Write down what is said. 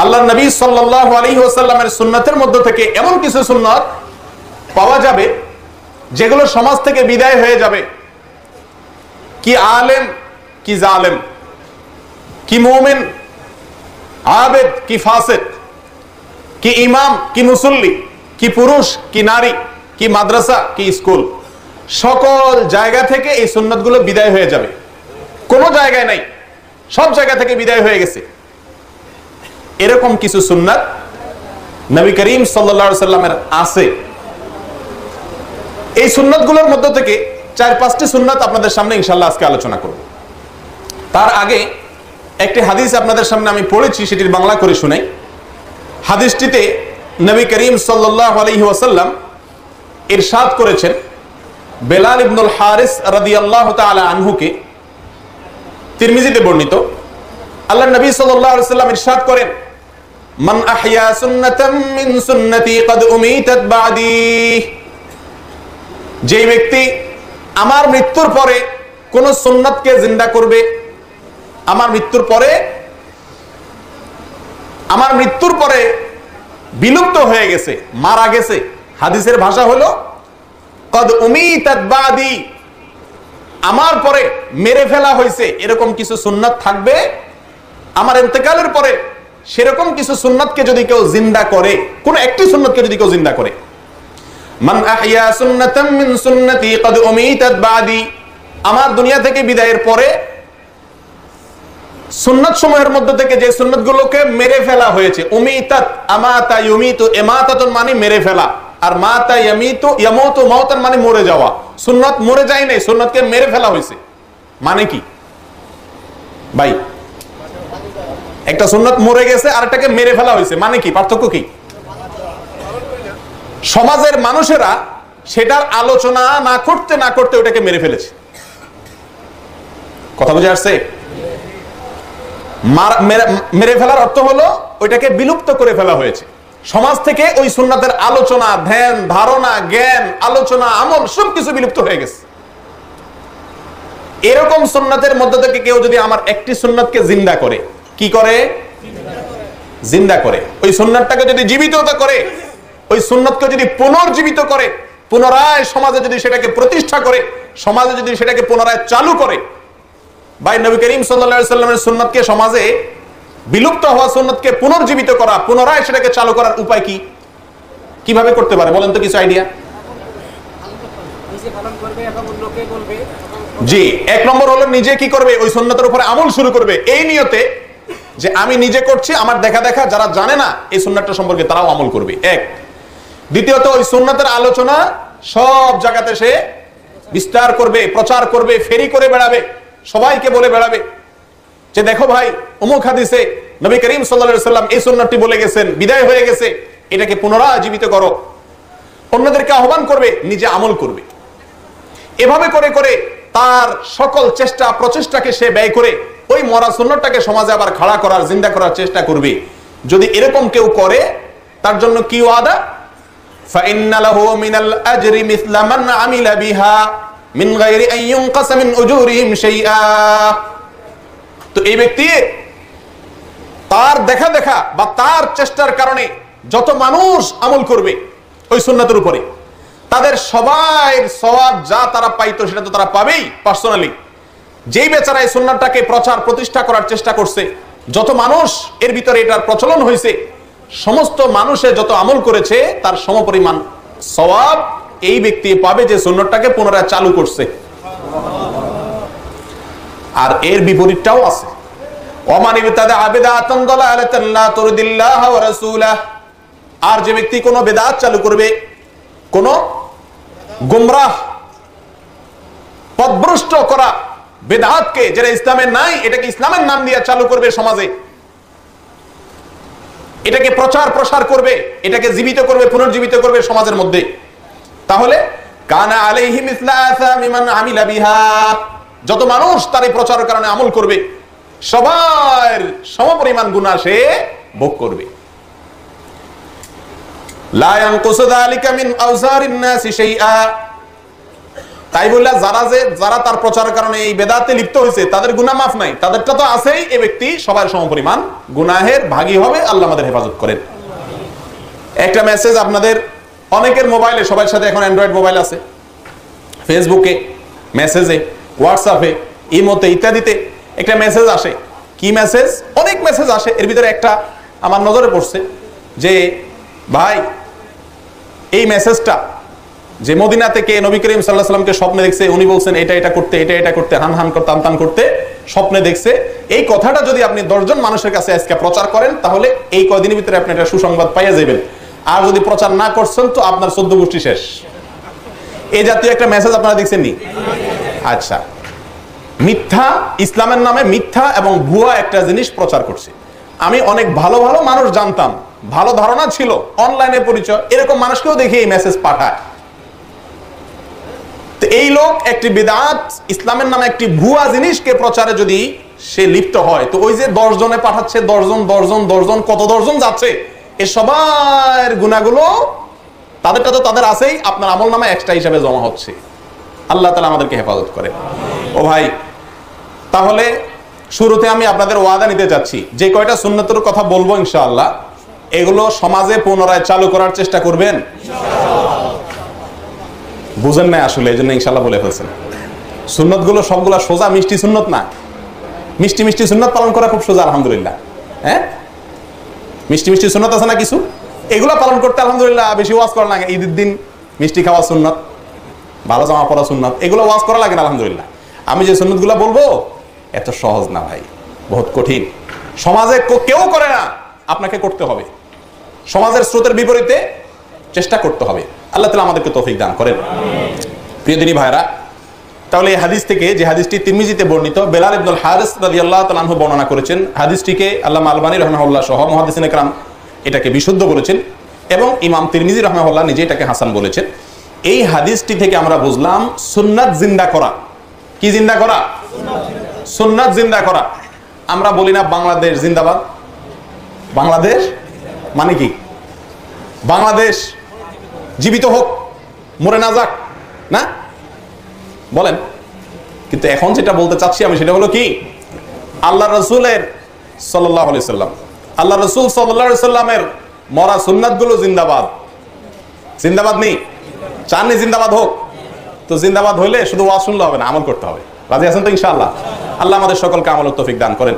আল্লাহর নবী সাল্লাল্লাহু আলাইহি ওয়াসাল্লামের সুন্নাতের মধ্য থেকে এমন কিছু সুন্নাত পাওয়া যাবে যেগুলো সমাজ থেকে বিদায় হয়ে যাবে। কি আলেম কি জালেম, কি মুমিন আবেদ কি ফাসিক, কি ইমাম কি মুসল্লি, কি পুরুষ কি নারী, কি মাদ্রাসা কি স্কুল, সকল জায়গা থেকে এই সুন্নাতগুলো বিদায় হয়ে যাবে। কোনো জায়গায় নাই, সব জায়গা থেকে বিদায় হয়ে গেছে। এরকম কিছু সুন্নাত নবী করিম সাল্লাল্লাহু আলাইহি সাল্লামের আছে। এই সুন্নাতগুলোর মধ্য থেকে 4-5টি সুন্নাত আপনাদের সামনে ইনশাআল্লাহ আজকে আলোচনা করব। তার আগে একটি হাদিস আপনাদের সামনে আমি পড়েছি, সেটির বাংলা করে শুনাই। হাদিসটিতে নবী করিম সাল্লাল্লাহু আলাইহি ওয়াসাল্লাম ইরশাদ করেছেন, বেলাল ইবনুল হারিস রাদিয়াল্লাহু তাআলা আনহুকে, তিরমিজিতে বর্ণিত, আল্লাহর নবী সাল্লাল্লাহু আলাইহি ওয়াসাল্লাম ইরশাদ করেন, মান আহইয়া সুন্নাতাম মিন সুন্নতি ক্বাদ উমিতাত বাদি, যে ব্যক্তি আমার মৃত্যুর পরে কোন সুন্নাতকে জিন্দা করবে, আমার মৃত্যুর পরে বিলুপ্ত হয়ে গেছে, মারা গেছে, হাদিসের ভাষা হলো ক্বাদ উমিতাত বাদি, আমার পরে মেরে ফেলা হয়েছে, এরকম কিছু সুন্নাত থাকবে আমার ইন্তেকালের পরে। সেরকম কিছু সুন্নাতকে যদি কেউ জিন্দা করে, কোন একটি সুন্নাতকে যদি কেউ জিন্দা করে, মান আহইয়া সুন্নাতাম মিন সুন্নতি ক্বাদ উমিতাত বাদি, আমার দুনিয়া থেকে বিদায়ের পরে সুন্নাত সমূহের মধ্য থেকে যে সুন্নাতগুলোকে মেরে ফেলা হয়েছে, উমিতাত, আমাতা ইউমিতু, ইমাতাতুন মানে মেরে ফেলা, আর মাতা ইয়ামিতু ইয়ামুতু মাউতান মানে মরে যাওয়া। সুন্নাত মরে যায় নাই, সুন্নাতকে মেরে ফেলা হয়েছে। মানে কি ভাই? একটা সুন্নাত মরে গেছে আর একটাকে মেরে ফেলা হয়েছে, মানে কি? পার্থক্য কি? সমাজের মানুষেরা সেটার আলোচনা না করতে ওটাকে মেরে ফেলেছে। কথা বুঝে আসছে? মেরে ফেলার অর্থ হলো ওইটাকে বিলুপ্ত করে ফেলা হয়েছে। সমাজ থেকে ওই সুন্নাতের আলোচনা, ধ্যান, ধারণা, জ্ঞান, আলোচনা, আমল সবকিছু বিলুপ্ত হয়ে গেছে। এরকম সুন্নাতের মধ্য থেকে কেউ যদি আমার একটি সুন্নাতকে জিন্দা করে, কি করে? জিন্দা করে। ওই সুন্নাতটাকে যদি জীবিত করে, ওই সুন্নাতকে যদি পুনর্জীবিত করে, পুনরায় সমাজে যদি সেটাকে প্রতিষ্ঠা করে, সমাজে যদি সেটাকে পুনরায় চালু করে, ভাই নবী করিম সাল্লাল্লাহু আলাইহি সাল্লামের সুন্নাতকে, সমাজে বিলুপ্ত হওয়া সুন্নাতকে পুনর্জীবিত করা, পুনরায় সেটাকে চালু করার উপায় কি? কিভাবে করতে পারে বলেন তো, কিছু আইডিয়া? জি, এক নম্বর হলো নিজে কি করবে? ওই সুন্নাতের উপরে আমল শুরু করবে, এই নিয়তে যে আমি নিজে করছি, আমার দেখা দেখা যারা জানে না এই সুন্নাতটা সম্পর্কে তারাও আমল করবে। এক। দ্বিতীয়ত, ওই সুন্নাতের আলোচনা সব জায়গাতে সে বিস্তার করবে, প্রচার করবে, ফেরি করে বেড়াবে, সবাইকে বলে বেড়াবে যে দেখো ভাই, অমুক হাদিসে নবী করিম সাল্লাল্লাহু আলাইহি সাল্লাম এই সুন্নাতটি বলে গেছেন, বিদায় হয়ে গেছে, এটাকে পুনরায় জীবিত করো। অন্যদেরকে আহ্বান করবে, নিজে আমল করবে। এভাবে করে করে তার সকল চেষ্টা প্রচেষ্টাকে সে ব্যয় করে ওই মরা সুন্নাতটাকে সমাজে আবার খাড়া করার, জিন্দা করার চেষ্টা করবে। যদি এরকম কেউ করে, তার জন্য কি ওয়াদা? ফাইন্না লাহু মিনাল আজরি মিসলা মান আমিলা বিহা মিন গায়রি আন ইউনকাস মিন উজুরিহিম শাইআ। তো এই ব্যক্তি তার দেখা দেখা বা তার চেষ্টার কারণে যত মানুষ আমল করবে ওই সুন্নাতের উপরে, তাদের সবার সওয়াব যা তারা পাইতো সেটা তো তারা পাবেই পার্সোনালি। যেই বেচারা এই সুন্নাতটাকে প্রচার প্রতিষ্ঠা করার চেষ্টা করছে, যত মানুষ এর ভিতরে এটার প্রচলন হয়েছে, সমস্ত মানুষে যত আমল করেছে তার সমপরিমাণ সওয়াব এই ব্যক্তি পাবে যে সুন্নাতটাকে পুনরায় চালু করছে। আর এর বিপরীতটাও আছে, ওমান ইবতাদা বিদআতান দালালাতান লা তুরদিল্লাহ ওয়া রাসূলাহ। আর যে ব্যক্তি কোনো বিদআত চালু করবে, কোন গুমরাহ পথভ্রষ্ট করা বিদআতকে, যেটা ইসলামের নাই, এটাকে ইসলামের নাম দিয়ে চালু করবে সমাজে, এটাকে প্রচার প্রসার করবে, এটাকে জীবিত করবে, পুনর্জীবিত করবে সমাজের মধ্যে, তাহলে কানা আলাইহি মিসলা আসামি মান আমিলা বিহা, যত মানুষ তার এই প্রচারের কারণে আমল করবে সবার সমপরিমাণ গুনাহ সে ভোগ করবে। লা ইয়ানকুসু যালিকা মিন আওজারিন নাসি শাইআ, তাই বললে যারা তার প্রচারের কারণে এই বেদাতে লিপ্ত হয়েছে তাদের গুনাহ মাফ নাই, তাদেরটা তো আছেই। এই ব্যক্তি সবার সমপরিমাণ গুনাহের ভাগী হবে। আল্লাহ আমাদের হেফাজত করেন। একটা মেসেজ আপনাদের অনেকের মোবাইলে, সবার সাথে এখন অ্যান্ড্রয়েড মোবাইল আছে, ফেসবুকে, মেসেজে, হোয়াটসঅ্যাপে, ইমোতে ইত্যাদিতে একটা মেসেজ আসে। কি মেসেজ? অনেক মেসেজ আসে। এর ভিতরে একটা আমার নজরে পড়ছে যে ভাই এই মেসেজটা যে মদিনা থেকে নবী করিম সাল্লাল্লাহু আলাইহি ওয়াসাল্লামকে স্বপ্নে দেখছে, উনি বলছেন এটা এটা করতে, এটা এটা করতে, হান হান করতে, টান টান করতে স্বপ্নে দেখছে। এই কথাটা যদি আপনি 10 জন মানুষের কাছে আজকে প্রচার করেন তাহলে এই কয়দিনের ভিতরে আপনি একটা সুসংবাদ পাইয়া যাবেন। আর যদি প্রচার না করছেন তো আপনার 14 গোষ্ঠী শেষ। এই জাতীয় একটা মেসেজ আপনারা দেখছেন নি? আচ্ছা, মিথ্যা, ইসলামের নামে মিথ্যা এবং ভুয়া একটা জিনিস প্রচার করছে। আমি অনেক ভালো ভালো মানুষ জানতাম, ভালো ধারণা ছিল, অনলাইনে পরিচয়, এরকম মানুষকেও দেখে এই মেসেজ পাঠায়। তো এই লোক একটি বিদআত, ইসলামের নামে একটি ভুয়া জিনিসকে প্রচারে যদি সে লিপ্ত হয়, তো ওই যে 10 জনে পাঠাচ্ছে, 10 জন কত 10 জন যাচ্ছে, এই সবার গুনাহগুলো তাদেরটা তো তাদের আছেই, আপনার আমল নামে এক্সট্রা হিসাবে জমা হচ্ছে। আল্লাহ তাআলা আমাদেরকে হেফাজত করে। ও ভাই, তাহলে শুরুতে আমি আপনাদের ওয়াদা নিতে যাচ্ছি, যে কয়টা সুন্নতের কথা বলবো ইনশাআল্লাহ, এগুলো সমাজে পুনরায় চালু করার চেষ্টা করবেন। বুঝেন না আসলে, এই জন্য ইনশাআল্লাহ বলে ফেলছেন। সুন্নতগুলো সবগুলা সোজা মিষ্টি সুন্নত না। মিষ্টি মিষ্টি সুন্নত পালন করা খুব সোজা, আলহামদুলিল্লাহ। হ্যাঁ, মিষ্টি মিষ্টি সুন্নত আছে না কিছু, এগুলো পালন করতে আলহামদুলিল্লাহ বেশি ওয়াজ করা লাগে। ঈদের দিন মিষ্টি খাওয়া সুন্নত, ভালো জামা পরা সুন্নত, এগুলো ওয়াজ করা লাগে না আলহামদুলিল্লাহ। আমি যে সুন্নতগুলো বলবো এত সহজ না ভাই, বহুত কঠিন। সমাজে কেউ করে না, আপনাকে করতে হবে। সমাজের স্রোতের বিপরীতে চেষ্টা করতে হবে। আল্লাহ তাআলা আমাদেরকে তৌফিক দান করেন। প্রিয় দিনী ভাইরা, তাহলে এই হাদিস থেকে, যে হাদিসটি তিরমিজিতে বর্ণিত, বেলাল ইবনুল হারিস রাদিয়াল্লাহু তাআলা আনহু বর্ণনা করেছেন। হাদিসটিকে আল্লামা আলবানী রাহিমাহুল্লাহ সহ মুহাদ্দিসিনে কেরাম এটাকে বিশুদ্ধ বলেছেন এবং ইমাম তিরমিজি রাহিমাহুল্লাহ নিজে এটাকে হাসান বলেছেন। এই হাদিসটি থেকে আমরা বুঝলাম সুন্নাত জিন্দা করা। কি জিন্দা করা? সুন্নাত জিন্দা করা। আমরা বলি না বাংলাদেশ জিন্দাবাদ? বাংলাদেশ মানে কি? বাংলাদেশ জীবিত হোক, মরে না যাক, না বলেন? কিন্তু এখন যেটা বলতে চাচ্ছি আমি, সেটা হলো কি, আল্লাহ রসুলের সাল্লাল্লাহু আলাইহি সাল্লাম, আল্লাহ রসুল সাল্লাল্লাহু আলাইহি সাল্লামের মরা সুন্নাতগুলো জিন্দাবাদ। জিন্দাবাদ নেই? চাননি জিন্দাবাদ হোক? তো জিন্দাবাদ হইলে শুধু ওয়াজ শুনলে হবে না, আমল করতে হবে। রাজি আছেন তো ইনশাআল্লাহ? আল্লাহ আমাদের সকলকে আমল তৌফিক দান করেন।